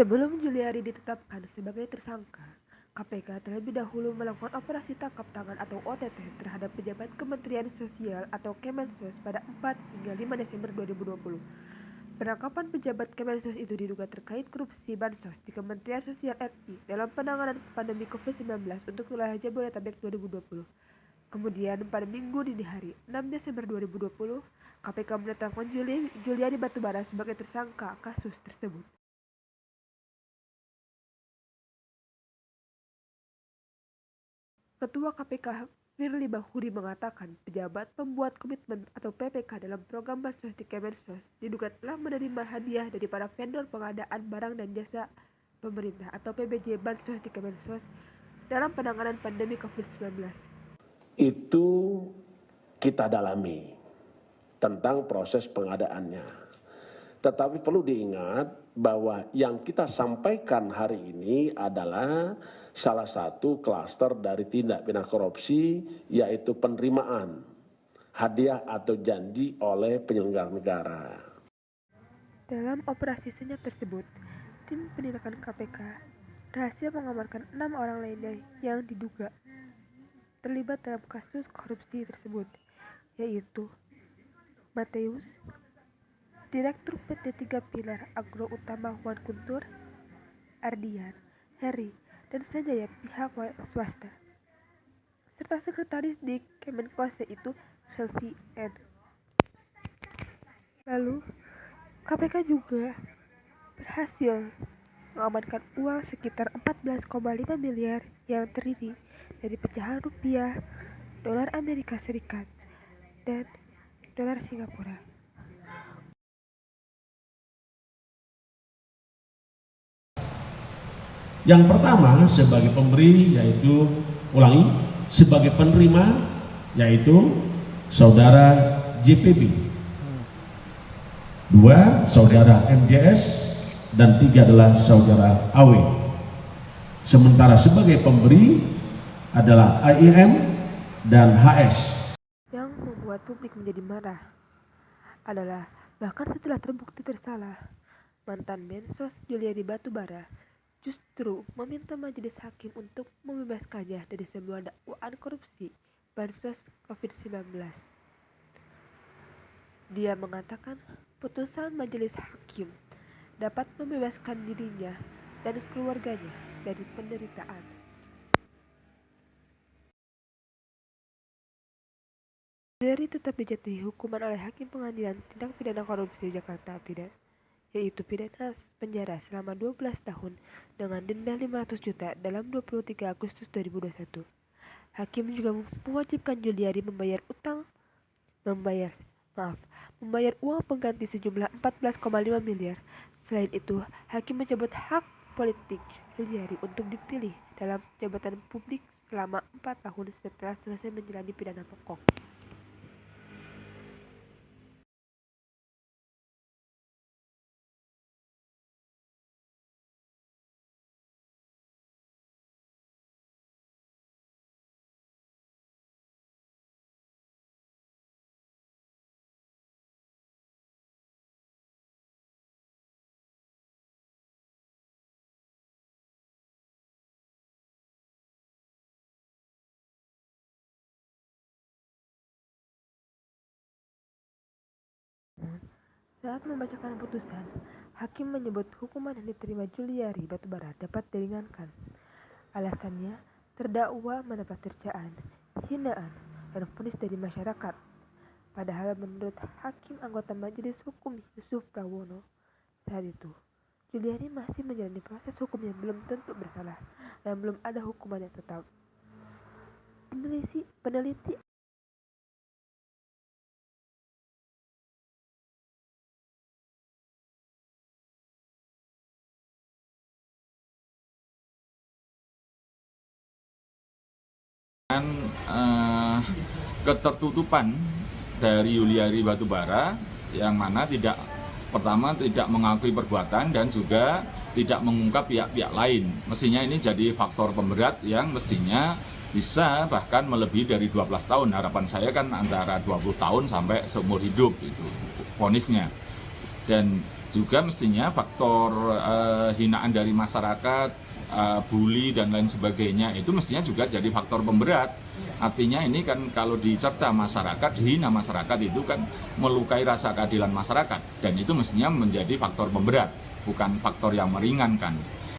Sebelum Juliari ditetapkan sebagai tersangka, KPK terlebih dahulu melakukan operasi tangkap tangan atau OTT terhadap pejabat Kementerian Sosial atau Kemensos pada 4 hingga 5 Desember 2020. Penangkapan pejabat Kemensos itu diduga terkait korupsi bansos di Kementerian Sosial RI dalam penanganan pandemi COVID-19 untuk wilayah Jabodetabek 2020. Kemudian pada Minggu dini hari, 6 Desember 2020, KPK menetapkan Juliari Batubara sebagai tersangka kasus tersebut. Ketua KPK Firly Bahuri mengatakan pejabat pembuat komitmen atau PPK dalam program bansos di Kemensos diduga telah menerima hadiah dari para vendor pengadaan barang dan jasa pemerintah atau PBJ bansos di Kemensos dalam penanganan pandemi COVID-19. Itu kita dalami tentang proses pengadaannya. Tetapi perlu diingat bahwa yang kita sampaikan hari ini adalah salah satu klaster dari tindak pidana korupsi, yaitu penerimaan hadiah atau janji oleh penyelenggara negara. Dalam operasi senyap tersebut, tim penindakan KPK berhasil mengamankan 6 orang lainnya yang diduga terlibat dalam kasus korupsi tersebut, yaitu Mateus, Direktur PT 3 Pilar Agro Utama Wan Kuntur, Ardian, Heri, dan Sanjaya pihak swasta, serta sekretaris di Kemenkos yaitu Selvi N. Lalu, KPK juga berhasil mengamankan uang sekitar 14,5 miliar yang terdiri dari pecahan rupiah, dolar Amerika Serikat, dan dolar Singapura. Yang pertama sebagai pemberi yaitu sebagai penerima yaitu saudara JPB, 2 saudara MJS, dan 3 adalah saudara AW. Sementara sebagai pemberi adalah AIM dan HS. Yang membuat publik menjadi marah adalah bahkan setelah terbukti bersalah, mantan Mensos Juliari Batubara justru meminta majelis hakim untuk membebaskannya dari semua dakwaan korupsi bansos COVID-19. Dia mengatakan putusan majelis hakim dapat membebaskan dirinya dan keluarganya dari penderitaan. Juliari tetap dijatuhi hukuman oleh Hakim Pengadilan Tindak Pidana Korupsi Jakarta yaitu pidana penjara selama 12 tahun dengan denda 500 juta dalam 23 Agustus 2021. Hakim juga mewajibkan Juliari membayar uang pengganti sejumlah 14,5 miliar. Selain itu, Hakim mencabut hak politik Juliari untuk dipilih dalam jabatan publik selama 4 tahun setelah selesai menjalani pidana pokok. Saat membacakan putusan, Hakim menyebut hukuman yang diterima Juliari Batubara dapat diringankan. Alasannya, terdakwa mendapat cercaan, hinaan, dan vonis dari masyarakat. Padahal menurut Hakim anggota Majelis Hukum Yusuf Prawono, saat itu Juliari masih menjalani proses hukum yang belum tentu bersalah dan belum ada hukuman yang tetap. Peneliti ketertutupan dari Juliari Batubara yang mana pertama tidak mengakui perbuatan dan juga tidak mengungkap pihak-pihak lain. Mestinya ini jadi faktor pemberat yang mestinya bisa bahkan melebihi dari 12 tahun. Harapan saya kan antara 20 tahun sampai seumur hidup itu vonisnya. Dan juga mestinya faktor hinaan dari masyarakat, bully dan lain sebagainya itu mestinya juga jadi faktor pemberat. Artinya ini kan kalau dicerca masyarakat, dihina masyarakat itu kan melukai rasa keadilan masyarakat, dan itu mestinya menjadi faktor pemberat, bukan faktor yang meringankan.